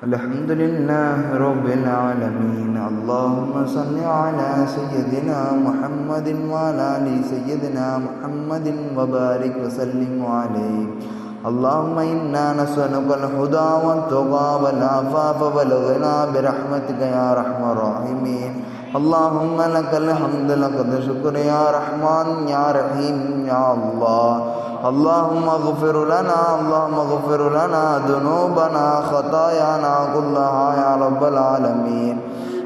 الحمد لله رب العالمين. اللهم صل على سيدنا محمد وعلى آل سيدنا محمد وبارك وسلم عليه. اللهم إنا نسألك الهدى والتقى والعفاف والغنى برحمتك يا أرحم الراحمين. اللهم لك الحمد لك الشكر يا رحمن يا رحيم يا الله. اللهم اغفر لنا ذنوبنا خطايانا كلها يا رب العالمين.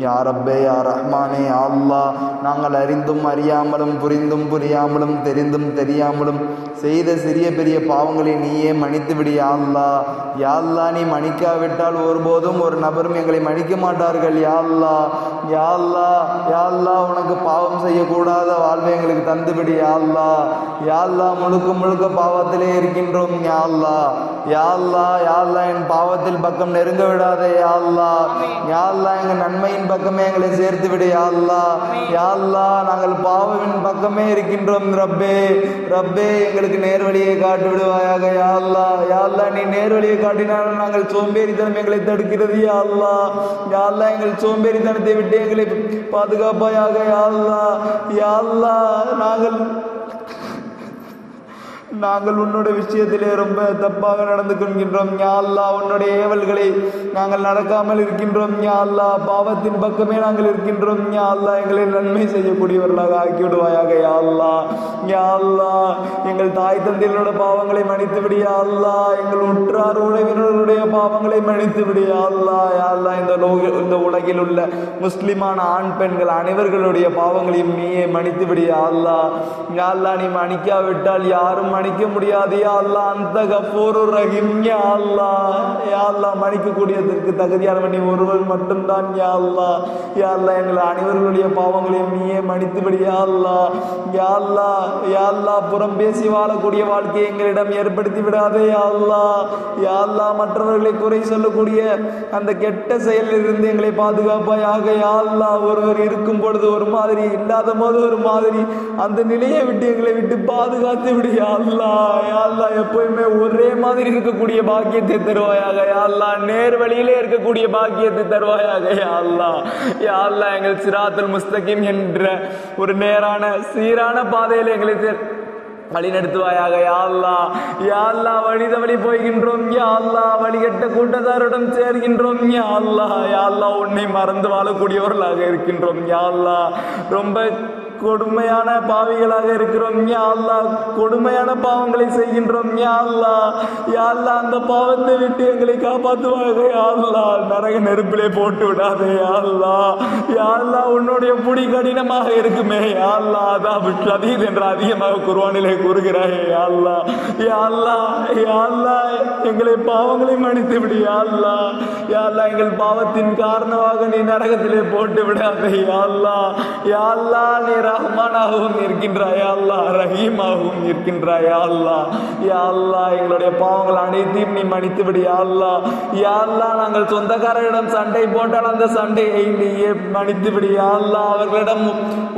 யா ரப்பே யா ரஹ்மானே யா அல்லாஹ், நாங்கள் அறிந்தும் அறியாமலும் புரிந்தும் புரியாமலும் தெரிந்தும் தெரியாமலும் செய்த சிறிய பெரிய பாவங்களை நீயே மன்னித்து விடு யா அல்லாஹ். யா அல்லாஹ், நீ மன்னிக்காவிட்டால் ஒருபோதும் ஒரு நபரும் எங்களை மன்னிக்க மாட்டார்கள் யா அல்லாஹ். யா அல்லாஹ், யா அல்லாஹ், உனக்கு பாவம் செய்யக்கூடாத வாழ்வை எங்களுக்கு தந்துவிடு யா அல்லாஹ். யா அல்லாஹ், முழுக்க பாவத்திலே இருக்கின்றோம் யா அல்லாஹ். யா அல்லாஹ், யா அல்லாஹ், என் பாவத்தில் பக்கம் நெருங்க விடாதே யா அல்லாஹ். யா அல்லாஹ், எங்கள் நன்மையின் பக்கமே எங்களை சேர்த்து விடு யா அல்லாஹ். யா அல்லாஹ், நாங்கள் பாவத்தின் பக்கமே இருக்கின்றோம் ரப்பே. ரப்பே, எங்களுக்கு நேர்வழியை காட்டி விடுவாயாக யா அல்லாஹ். யா அல்லாஹ், நீ நேர்வழியை காட்டினாலும் நாங்கள் சோம்பேறித்தனம் எங்களை தடுக்கிறது யா அல்லாஹ். யா அல்லாஹ், எங்கள் சோம்பேறித்தனத்தை விட்டு எங்களை பாதுகாப்பாயாக யா அல்லாஹ். யா அல்லாஹ், நாங்கள் உன்னுடைய விஷயத்திலே ரொம்ப தப்பாக நடந்து கொள்கின்றோம் யா அல்லாஹ். உன்னுடைய ஏவல்களை நாங்கள் நடக்காமல் இருக்கின்றோம் யா அல்லாஹ். பாவத்தின் பக்கமே நாங்கள் இருக்கின்றோம் யா அல்லாஹ். எங்களை நன்மை செய்யக்கூடியவர்களாக ஆக்கிவிடுவாயாக யா அல்லாஹ். யா அல்லாஹ், எங்கள் தாய் தந்தையரோட பாவங்களை மன்னித்து விடு யா அல்லாஹ். எங்கள் உற்றார் உறவினர்களுடைய பாவங்களை மன்னித்து விடு யா அல்லாஹ். யா அல்லாஹ், இந்த உலகில் உள்ள முஸ்லிமான ஆண் பெண்கள் அனைவர்களுடைய பாவங்களையும் நீயே மன்னித்து விடு யா அல்லாஹ். யா அல்லாஹ், நீ மன்னிக்காவிட்டால் யாரும் மன்னிக்க முடியாது யா அல்லாஹ். அந்த கஃபூருர் ரஹீம் யா அல்லாஹ். யா அல்லாஹ், மன்னிக்கக்கூடியதற்கு தகுதியான நீ ஒருவர் மட்டும்தான் யா அல்லாஹ். யா அல்லாஹ், எங்கள் அனைவர்களுடைய பாவங்களையும் நீயே மன்னித்து விடு யா அல்லாஹ். யா அல்லாஹ், யா அல்லாஹ், புறம் பேசி வாழக்கூடிய வாழ்க்கையை எங்களிடம் ஏற்படுத்தி விடாதே யா அல்லாஹ். யா அல்லாஹ், மற்றவர்களை குறை சொல்லக்கூடிய அந்த கெட்ட செயலிலிருந்து எங்களை பாதுகாப்பாயாக யா அல்லாஹ். ஒருவர் இருக்கும் பொழுது ஒரு மாதிரி, இல்லாத போது ஒரு மாதிரி, அந்த நிலையை விட்டு எங்களை விட்டு பாதுகாத்து விடு யா அல்லாஹ். யா அல்லாஹ், எப்பவுமே ஒரே மாதிரி இருக்கக்கூடிய பாக்கியத்தை தருவாயாக யா அல்லாஹ். நேர் வழியிலே இருக்கக்கூடிய பாக்கியத்தை தருவாயாக யா அல்லாஹ். யா அல்லாஹ், எங்கள் சிராத்துல் முஸ்தகீம் என்ற ஒரு நேரான சீரான பாதையில் எங்களை வழி நடத்துவாயாக யா அல்லாஹ். யா அல்லாஹ், வழி தவறி போய்கின்றோம் யா அல்லாஹ். வழிகட்ட கூட்டத்தாருடன் சேர்கின்றோம் யா அல்லாஹ். யா அல்லாஹ், உன்னை மறந்து வாழக்கூடியவர்களாக இருக்கின்றோம் யா அல்லாஹ். ரொம்ப கொடுமையான பாவிகளாக இருக்கிறோம் யா அல்லாஹ். கொடுமையான பாவங்களை செய்கின்றோம் யா அல்லாஹ். யா அல்லாஹ், அந்த பாவத்தை விட்டு எங்களை காப்பாற்றுவாங்க யா அல்லாஹ். நரக நெருப்பிலே போட்டு விடாதே யா அல்லாஹ். யா அல்லாஹ், உன்னுடைய புடி கடினமாக இருக்குமே யா அல்லாஹ். அதாபு ஷதீத் என்று அதிகமாக குர்ஆனிலே கூறுகிறாயே யா அல்லாஹ். யா அல்லாஹ், யா அல்லாஹ், எங்களை பாவங்களை மன்னித்து விடு யா அல்லாஹ். யா அல்லாஹ், எங்கள் பாவத்தின் காரணமாக நீ நரகத்திலே போட்டு விடாதே யா அல்லாஹ். யா அல்லாஹ், நீ ரஹ்மானாகவும் இருக்கின்றாய் யா அல்லாஹ், ரஹீமாகவும் இருக்கின்றாய் யா அல்லாஹ். யா அல்லாஹ், எங்களுடைய பாவங்கள் அனைத்தையும் நீ மன்னித்து விடு யா அல்லாஹ். யா அல்லாஹ், நாங்கள் சொந்தக்காரரிடம் சண்டை போட்டால் அந்த சண்டையை நீயே மன்னித்து விடு யா அல்லாஹ். அவர்களிடம்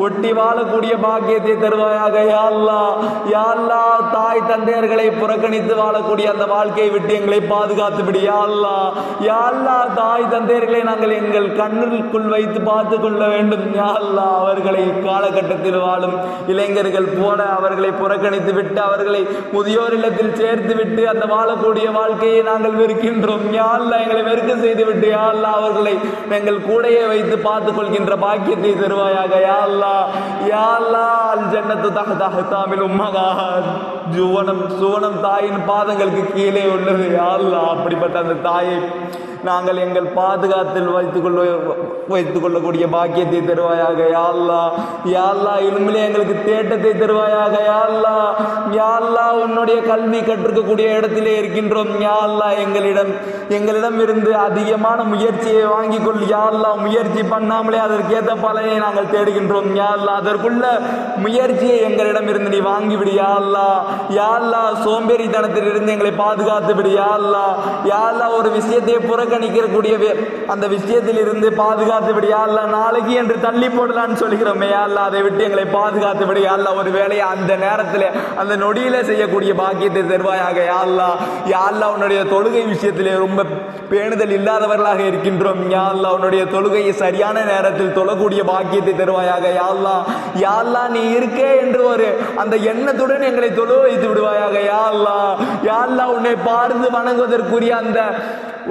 ஒட்டி வாழக்கூடிய பாக்கியத்தை தருவாயாக யா அல்லாஹ். யா அல்லாஹ், தாய் தந்தையர்களை புறக்கணித்து வாழக்கூடிய அந்த வாழ்க்கையை விட்டு எங்களை பாதுகாத்து விடு யா அல்லாஹ். யா அல்லாஹ், தாய் தந்தையர்களை நாங்கள் எங்கள் கண்ணுக்குள் வைத்து பார்த்து கொள்ள வேண்டும் யா அல்லாஹ். அவர்களை காலகட்டத்தில் வாழும் இளைஞர்கள் போல அவர்களை புறக்கணித்து விட்டு அவர்களை முதியோர் இல்லத்தில் சேர்த்து விட்டு அந்த வாழக்கூடிய வாழ்க்கையை நாங்கள் வெறுக்கின்றோம் யா அல்லாஹ். எங்களை வெறுக்க செய்து விட்டு யா அல்லாஹ், அவர்களை எங்கள் கூடையே வைத்து பார்த்துக் கொள்கின்ற பாக்கியத்தை தருவாயாக யா அல்லாஹ். யா அல்லாஹ், அல் ஜன்னத்து தஹ்தா ஹிதாமில் உம்மஹாத், சுவனம் தாயின் பாதங்களுக்கு கீழே உள்ளது யா அல்லாஹ். அப்படிப்பட்ட அந்த தாயை நாங்கள் எங்கள் பாதுகாத்தில் வைத்துக் கொள்ளக்கூடிய பாக்கியத்தை தருவாயாக யா அல்லாஹ். யா அல்லாஹ், இல்மிலே எங்களுக்கு தேட்டத்தை தருவாயாக யா அல்லாஹ். யா அல்லாஹ், உன்னுடைய கல்வி கற்றுக்கக்கூடிய இடத்திலே இருக்கின்றோம் யா அல்லாஹ். எங்களிடம் இருந்து அதிகமான முயற்சியை வாங்கிக் கொள் யா அல்லாஹ். முயற்சி பண்ணாமலே அதற்கேற்ற பலனை நாங்கள் தேடுகின்றோம் யா அல்லாஹ். அதற்குள்ள முயற்சியை எங்களிடம் இருந்து நீ வாங்கிவிடு யா அல்லாஹ். யா அல்லாஹ், சோம்பேறித்தனத்தில் இருந்து எங்களை பாதுகாத்து விடு யா அல்லாஹ். யா அல்லாஹ், ஒரு விஷயத்தை புறக்கணிக்கக்கூடிய அந்த விஷயத்தில் இருந்து பாதுகாத்து பாதுகாத்து விடு யா அல்லாஹ். நாளைக்கு என்று தள்ளி போடலான்னு சொல்கிறோமே யா அல்லாஹ், அதை விட்டு எங்களை பாதுகாத்து விடு யா அல்லாஹ். ஒரு வேலையை அந்த நேரத்தில் அந்த நொடியில செய்யக்கூடிய பாக்கியத்தை தருவாயாக யா அல்லாஹ். யா அல்லாஹ், உன்னுடைய தொழுகை விஷயத்திலே ரொம்ப பேணுதல் இல்லாதவர்களாக இருக்கின்றோம் யா அல்லாஹ். உன்னுடைய தொழுகையை சரியான நேரத்தில் தொழக்கூடிய பாக்கியத்தை தருவாயாக யா அல்லாஹ். யா அல்லாஹ், நீ இருக்கே என்று ஒரு அந்த எண்ணத்துடன் எங்களை தொழ வைத்து விடுவாயாக யா அல்லாஹ். யா அல்லாஹ், உன்னை பார்த்து வணங்குவதற்குரிய அந்த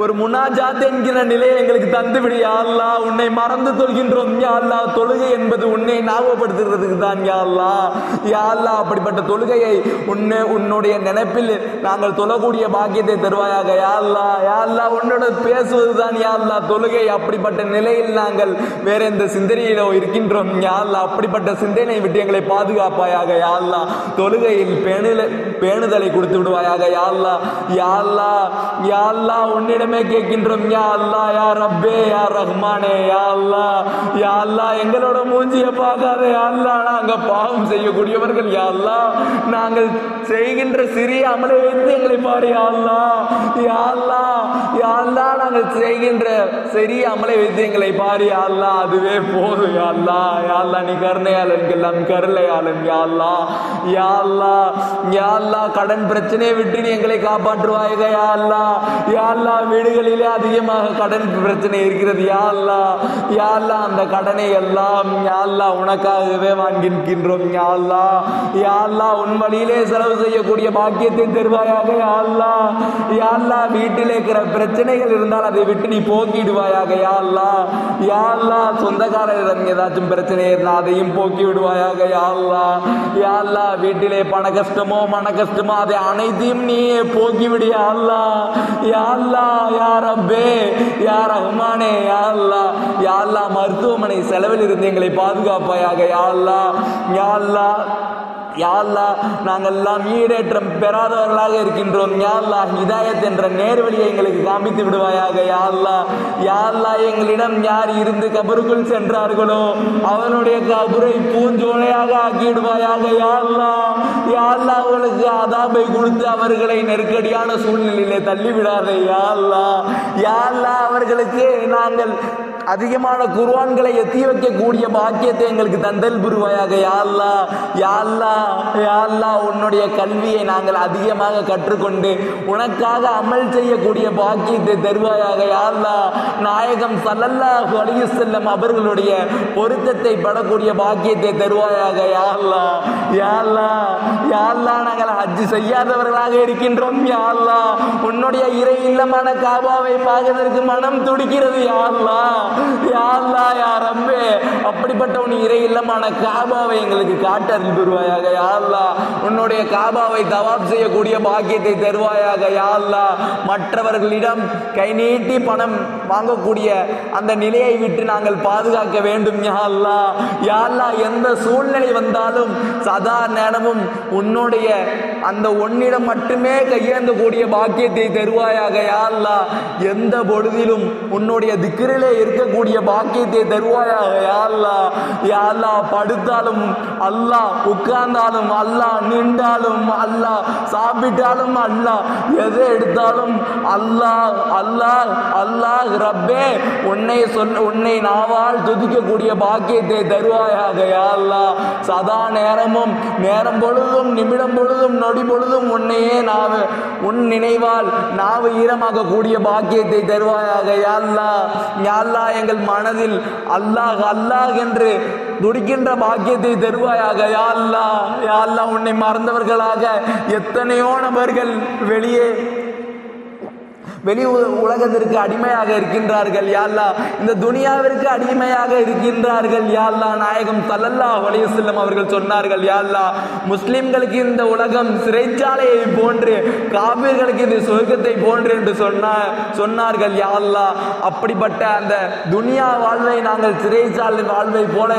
ஒரு முனாஜாத் என்கிற நிலையை எங்களுக்கு தந்துவிடு யா அல்லாஹ். உன்னை மறந்து தொழுகின்றோம் யா அல்லாஹ். தொழுகை என்பது உன்னை ஞாபகப்படுத்துறதுக்கு தான் யா அல்லாஹ். யா அல்லாஹ், அப்படிப்பட்ட தொழுகையை உன்னுடைய நினைப்பில் நாங்கள் தொழக்கூடிய பாக்கியத்தை தருவாயாக யா அல்லாஹ். யா அல்லாஹ், உன்னோட பேசுவது தான் யா அல்லாஹ் தொழுகை. அப்படிப்பட்ட நிலையில் நாங்கள் வேற எந்த சிந்தனையிலோ இருக்கின்றோம் யா அல்லாஹ். அப்படிப்பட்ட சிந்தனை விட்டு எங்களை பாதுகாப்பாயாக யா அல்லாஹ். தொழுகையில் பேணுதலை கொடுத்து விடுவாயாக யா அல்லாஹ். யா அல்லாஹ், யா அல்லாஹ், உன்னிடமே கேட்கின்றோம் யா அல்லாஹ். யா ரப்பே, யா ரஹ்மானே, யா அல்லாஹ். யா அல்லாஹ், எங்களோட மூஞ்சிய பார்க்காத யா அல்லாஹ். நாங்க பாவம் செய்யக்கூடியவர்கள் யா அல்லாஹ். நாங்கள் செய்கின்ற சிறிய அமலை வைத்து எங்களை பாரு யா அல்லாஹ். யா அல்லாஹ், யா அல்லாஹ், நாங்கள் செய்கின்ற சிறிய அமலை வைத்து எங்களை பாரு யா அல்லாஹ். அதுவே போதும் யா அல்லாஹ். யா அல்லாஹ், நீ கருணையாளன் எல்லாம் கருணையாளன் யா அல்லாஹ். யா அல்லாஹ், யா அல்லாஹ், கடன் பிரச்சனையை விட்டு நீ எங்களை காப்பாற்றுவாயாக யா அல்லாஹ். யா அல்லாஹ், வீடுகளிலே அதிகமாக கடன் பிரச்சனை இருக்கிறது யா அல்லாஹ். யா அல்லாஹ், அந்த கடனை எல்லாம் யா அல்லாஹ் உனக்காகவே வாங்கின்றோம் யா அல்லாஹ். யா அல்லாஹ், உன் வழியிலே செலவு செய்யக்கூடிய பாக்கியத்தை தருவாயாக யா அல்லாஹ். யா அல்லாஹ், வீட்டில் இருக்கிற பிரச்சனைகள் இருந்தால் அதை விட்டு நீ போக்கிடுவாயாக யா அல்லாஹ். யா அல்லாஹ், சொந்தக்காரரிடம் ஏதாச்சும் பிரச்சனை இருந்தால் அதையும் போக்கி விடுவாயாக யா அல்லாஹ். யா அல்லாஹ், வீட்டிலே பண கஷ்டமோ மன கஷ்டமோ அதை அனைத்தையும் நீயே போக்கி விடு யா அல்லாஹ். யா அல்லாஹ், யா ரப்பே, யா ரஹ்மானே, யா அல்லாஹ். யா அல்லாஹ், மருத்துவமனை செலவில் இருந்து எங்களை பாதுகாப்பாயாக யா அல்லாஹ். யா அல்லாஹ், யா அல்லாஹ், நாங்கள் எல்லாம் ஈடேற்றம் பெறாதவர்களாக இருக்கின்றோம் யா அல்லாஹ். ஹிதாயத் என்ற நேர்வழியை எங்களுக்கு காமித்து விடுவாயாக யா அல்லாஹ். யா அல்லாஹ், எங்களிடம் யார் இருந்து கபருக்குள் சென்றார்களோ அவனுடைய கபரை பூஞ்சோலையாக ஆக்கிவிடுவாயாக யா அல்லாஹ். யா அல்லாஹ், அவர்களுக்கு அதாபை கொடுத்து அவர்களை நெருக்கடியான சூழ்நிலையிலே தள்ளிவிடாதே யா அல்லாஹ். யா அல்லாஹ், அவர்களுக்கு நாங்கள் அதிகமான குர்ஆன்களை எத்தி வைக்கக்கூடிய பாக்கியத்தை எங்களுக்கு தந்தல் புரிவாயாக யா அல்லாஹ். யா அல்லாஹ், யா அல்லாஹ், உன்னுடைய கல்வியை நாங்கள் அதிகமாக கற்றுக்கொண்டு உனக்காக அமல் செய்யக்கூடிய பாக்கியத்தை தருவாயாக யா அல்லாஹ். நாயகம் ஸல்லல்லாஹு அலைஹி வஸல்லம் அவர்களுடைய பொருத்தத்தை படக்கூடிய பாக்கியத்தை தருவாயாக யா அல்லாஹ். யா அல்லாஹ், யா அல்லாஹ், நாங்கள் ஹஜ் செய்யாதவர்களாக இருக்கின்றோம் யா அல்லாஹ். உன்னுடைய இறை இல்லமான காபாவை பார்ப்பதற்கு மனம் துடிக்கிறது யா அல்லாஹ். யா அல்லாஹ், யா ரப்பே, அப்படிப்பட்ட உன் இறை இல்லமான காபாவை எங்களுக்கு காட்டறில் பெறுவாயாக யா அல்லாஹ். உன்னுடைய காபாவை தவாப் செய்யக்கூடிய பாக்கியத்தை தருவாயாக யா அல்லாஹ். மற்றவர்களிடம் கை நீட்டி பணம் வாங்கக்கூடிய அந்த நிலையை விட்டு நாங்கள் பாதுகாக்க வேண்டும் யா அல்லாஹ். யா அல்லாஹ், எந்த சூழ்நிலை வந்தாலும் சதா நேரமும் உன்னுடைய அந்த ஒன்னிடம் மட்டுமே கையேந்தக்கூடிய பாக்கியத்தை தருவாயாக யா அல்லாஹ். எந்த பொழுதிலும் உன்னுடைய திக்ரிலே இருக்கக்கூடிய பாக்கியத்தை தருவாயாக யா அல்லாஹ். யா அல்லாஹ், படுத்தாலும் அல்லாஹ், உட்கார்ந்தாலும் அல்லாஹ், நின்றாலும் அல்லாஹ், சாப்பிட்டாலும் அல்லாஹ், எதை எடுத்தாலும் அல்லாஹ் அல்லாஹ் அல்லாஹ் ரப்பே, உன்னை நாவால் துதிக்கக்கூடிய பாக்கியத்தை தருவாயாக யா அல்லாஹ். சதா நேரமும் நேரம் பொழுதும் நிமிடம் பொழுதும் நொடி பொழுதும் உன்னையே உன் நினைவால் நாவு ஈரமாக கூடிய பாக்கியத்தை தருவாயாக யா அல்லாஹ். யா அல்லாஹ், எங்கள் மனதில் அல்லாஹ் அல்லாஹ் என்று துடிக்கின்ற பாக்கியத்தை தருவாயாக யா அல்லாஹ். யா அல்லாஹ், உன்னை மறந்தவர்களாக எத்தனையோ நபர்கள் வெளி உலகத்திற்கு அடிமையாக இருக்கின்றார்கள் யா அல்லாஹ். இந்த துனியாவிற்கு அடிமையாக இருக்கின்றார்கள் யா அல்லாஹ். நாயகம் ஸல்லல்லாஹு அலைஹி வஸல்லம் அவர்கள் சொன்னார்கள் யா அல்லாஹ், முஸ்லிம்களுக்கு இந்த உலகம் சிறைச்சாலையை போன்று, காபிர்களுக்கு இது சொர்க்கத்தை போன்று என்று சொன்னார்கள் யா அல்லாஹ். அப்படிப்பட்ட அந்த துனியா வாழ்வை நாங்கள் சிறைச்சாலை வாழ்வை போல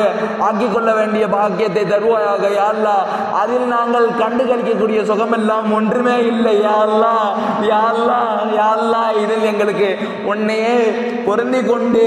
ஆக்கிக் கொள்ள வேண்டிய பாக்கியத்தை தருவாயாக யா அல்லாஹ். அதில் நாங்கள் கண்டு கழிக்கக்கூடிய சுகமெல்லாம் ஒன்றுமே இல்லை யா அல்லாஹ். யா அல்லாஹ், யா அல்லாஹ், அல்லாஹ் இதில் எங்களுக்கு உன்னையே பொருந்தி கொண்டு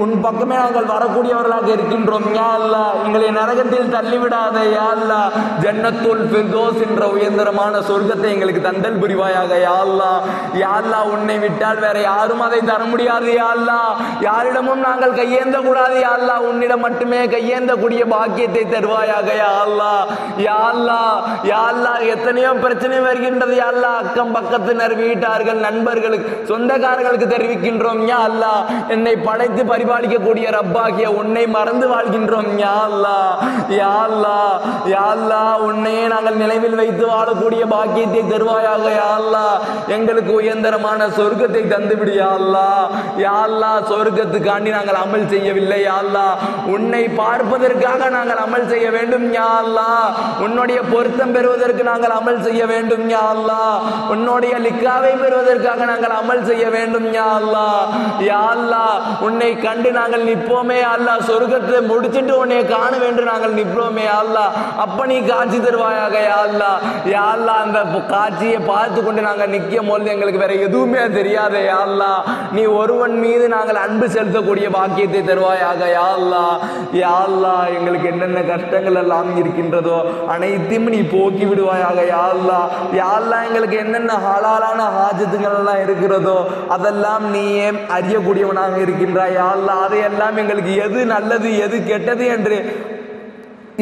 உன் பக்கமே நாங்கள் வரக்கூடியவர்களாக இருக்கின்றோம். யா அல்லாஹ் எங்களை நரகத்தில் தள்ளிவிடாத. யா அல்லாஹ் ஜன்னத்துல் ஃபிர்தௌஸ் என்ற உயர்ந்தரமான சொர்க்கத்தை எங்களுக்கு தந்தல் புரிவாயாக. யா அல்லாஹ் யா அல்லாஹ் உன்னை விட்டால் வேற யாரும் அதை தர முடியாது. யா அல்லாஹ் யாரிடமும் நாங்கள் கையேந்த கூடாது. யா அல்லாஹ் உன்னிடம் மட்டுமே கையேந்தக்கூடிய பாக்கியத்தை தருவாயாக. யா அல்லாஹ் யா அல்லாஹ் யா அல்லாஹ் எத்தனையோ பிரச்சனை வருகின்றது. யா அல்லாஹ் அக்கம் பக்கத்தினர், வீட்டார்கள், நண்பர்களுக்கு, சொந்தக்காரர்களுக்கு தெரிவிக்கின்றோம். யா அல்லாஹ் என்னை படைத்து பரிபாலிக்கக்கூடிய ரப்பாகிய உன்னை மறந்து வாழ்கின்றோம். யா அல்லாஹ் யா அல்லாஹ் யா அல்லாஹ் உன்னையே நாங்கள் நினைவில் வைத்து வாழக்கூடிய பாக்கியத்தை தருவாயாக. யா அல்லாஹ் எங்களுக்கு உயர்ந்தரமான சொர்க்கத்தை தந்துவிடு. யா அல்லாஹ் யா அல்லாஹ் சொர்க்கத்துக்காண்டி நாங்கள் அமல் செய்யவில்லை. யா அல்லாஹ் உன்னை பார்ப்பதற்காக நாங்கள் அமல் செய்ய வேண்டும். யா அல்லாஹ் உன்னுடைய பொருத்தம் பெறுவதற்கு நாங்கள் அமல் செய்ய வேண்டும். யா அல்லாஹ் உன்னுடைய லிக்காவை பெறுவதற்காக நாங்கள் அமல் செய்ய வேண்டும். யா அல்லாஹ் யா அல்லாஹ் உன்னை கண்டு நாங்கள் நிற்போமே. அல்லாஹ் சொர்க்கத்தை முடிச்சிட்டு உன்னை காண வேண்டும் நாங்கள் நிற்போமே. அல்லாஹ் அப்ப நீ காட்சி தருவாயாக. யா அல்லாஹ் யா அல்லாஹ் அந்த காட்சியை பார்த்து கொண்டு நாங்கள் நிற்கும் போது எங்களுக்கு வேற எதுவுமே தெரியாது. யா அல்லாஹ் நீ ஒருவன் மீது நாங்கள் அன்பு செலுத்தக்கூடிய பாக்கியத்தை தருவாயாக. யா அல்லாஹ் யா அல்லாஹ் எங்களுக்கு என்னென்ன கஷ்டங்கள் எல்லாம் இருக்கின்றதோ அனைத்தையும் நீ போக்கி விடுவாயாக. யா அல்லாஹ் யா அல்லாஹ் எங்களுக்கு என்னென்ன ஹலாலான ஹாஜத்துகள் எல்லாம் இருக்கிறதோ அதெல்லாம் நீயே அறியக்கூடியவனாக இருக்கின்றாய். யா அல்லாஹ் அதையெல்லாம் எங்களுக்கு எது நல்லது எது கெட்டது என்று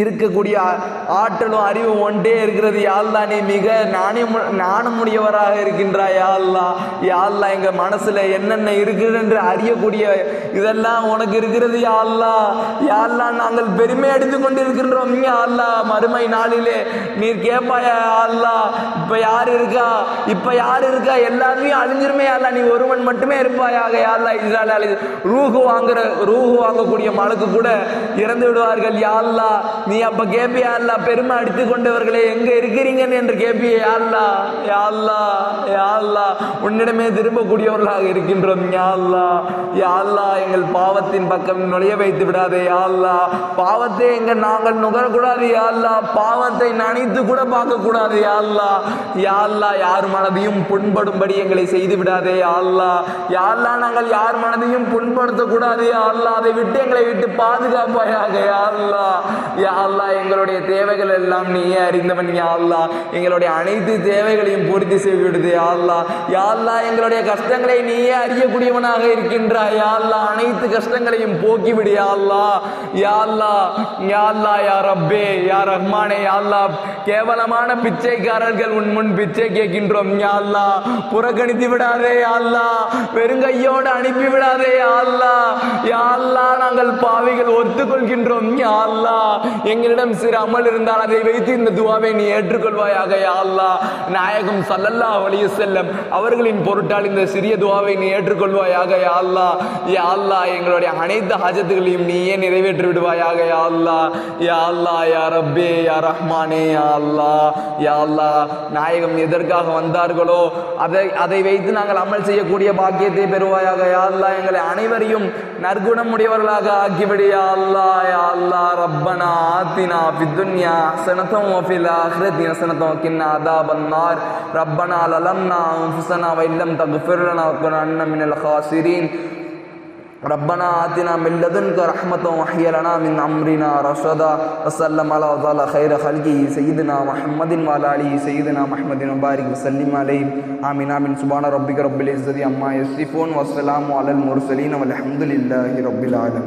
இருக்கக்கூடிய ஆற்றலும் அறிவும் ஒன்றே இருக்கிறது. யா அல்லாஹ் நீ மிக நாணமுடையவராக இருக்கின்றாய். யா அல்லாஹ் யா அல்லாஹ் எங்க மனசுல என்னென்ன இருக்குது என்று அறியக்கூடிய இதெல்லாம் உனக்கு இருக்கிறது. யா அல்லாஹ் யா அல்லாஹ் நாங்கள் பெருமை அடித்துக் கொண்டிருக்கின்றோம். யா அல்லாஹ் மறுமை நாளிலே நீர் கேட்பாயா. யா அல்லாஹ் இப்ப யார் இருக்கா எல்லாருமே அழிஞ்சிருமே. யா அல்லாஹ் நீ ஒருவன் மட்டுமே இருப்பாயாக. யா அல்லாஹ் இஸ்ராயேல் ரூஹு வாங்கக்கூடிய மலக்கு கூட இறந்து விடுவார்கள். யா அல்லாஹ் நீ அப்ப கேப்பியா. அல்லாஹ் பெருமை அடித்துக் கொண்டவர்களே எங்க இருக்கிறீங்கன்னு என்று கேப்பியே. யா அல்லாஹ் யா அல்லாஹ் யா அல்லாஹ் உன்னிடமே திரும்பக்கூடியவர்களாக இருக்கின்றோம். யா அல்லாஹ் யா அல்லாஹ் எங்கள் பாவத்தின் பக்கம் நுழைய வைத்து விடாதே. யா அல்லாஹ் பாவத்தை நாங்கள் நுகரக்கூடாது. யா அல்லாஹ் பாவத்தை நினைத்து கூட பார்க்க கூடாது. யா அல்லாஹ் யா அல்லாஹ் யார் மனதையும் புண்படும்படி எங்களை செய்து விடாதே. யா அல்லாஹ் யா அல்லாஹ் நாங்கள் யார் மனதையும் புண்படுத்த கூடாது. யா அல்லாஹ் அதை விட்டு எங்களை விட்டு பாதுகாப்பாயாக. யா அல்லாஹ் யா அல்லாஹ் எங்களுடைய தேவைகள் எல்லாம் நீயே அறிந்தவன். யா அல்லாஹ் எங்களுடைய அனைத்து தேவைகளையும் பூர்த்தி செய்துவிடுது. யா அல்லாஹ் யா அல்லாஹ் எங்களுடைய கஷ்டங்களை நீயே அறியக்கூடியவனாக இருக்கின்றாய். யா அல்லாஹ் அனைத்து கஷ்டங்களையும் போக்கிவிடு. யா அல்லாஹ் யா அல்லாஹ் யா அல்லாஹ் யா ரப்பே யா ரஹ்மானே. யா அல்லாஹ் கேவலமான பிச்சைக்காரர்கள் உன் முன் பிச்சை கேட்கின்றோம். யா அல்லாஹ் புறக்கணித்து விடாதே. யா அல்லாஹ் வெறுங்கையோடு அனுப்பி விடாதே. யா அல்லாஹ் யா அல்லாஹ் நாங்கள் பாவிகள் ஒத்துக்கொள்கின்றோம். யா அல்லாஹ் எங்களிடம் சிறு அமல் இருந்தால் அதை வைத்து இந்த துவாவை நீ ஏற்றுக்கொள்வாயாக. யா அல்லாஹ் நாயகம் ஸல்லல்லாஹு அலைஹி வஸல்லம் அவர்களின் பொருட்டால் இந்த சிறிய துவாவை நீ ஏற்றுக்கொள்வாயாக. யா அல்லாஹ் யா அல்லாஹ் எங்களுடைய அனைத்து ஹாஜத்துகளையும் நீயே நிறைவேற்றி விடுவாயாக. யா அல்லாஹ் யா அல்லாஹ் யா ரப்பே யா ரஹ்மானே. யா அல்லாஹ் யா அல்லாஹ் நாயகம் எதற்காக வந்தார்களோ அதை வைத்து நாங்கள் அமல் செய்யக்கூடிய பாக்கியத்தை பெறுவாயாக. யா அல்லாஹ் எங்களை அனைவரையும் நற்குணம் உடையவர்களாக ஆக்கிவிடு. யா அல்லாஹ் யா அல்லாஹ் ரப்பனா ஆத்தினா ஃபித்துன்யா ஹஸனத்தம் வஃபில் ஆখিরাতি ஹஸனத்தம் வகின்னா அஸாபன்னார். ரப்பனா லலம்னா அன்ஃபுஸனா வ இல்லம் தக்ஃபிர் லனா வகுனா மினல் காசிரீன். ربنا آتنا من لدنك رحمة وهيئ لنا من أمرنا رشدا. وسلم على خير خلقه سيدنا محمد وعلى آله سيدنا محمد وبارك وسلم عليه. آمين آمين. سبحان ربك رب العزة عما يصفون والسلام على المرسلين والحمد لله رب العالمين.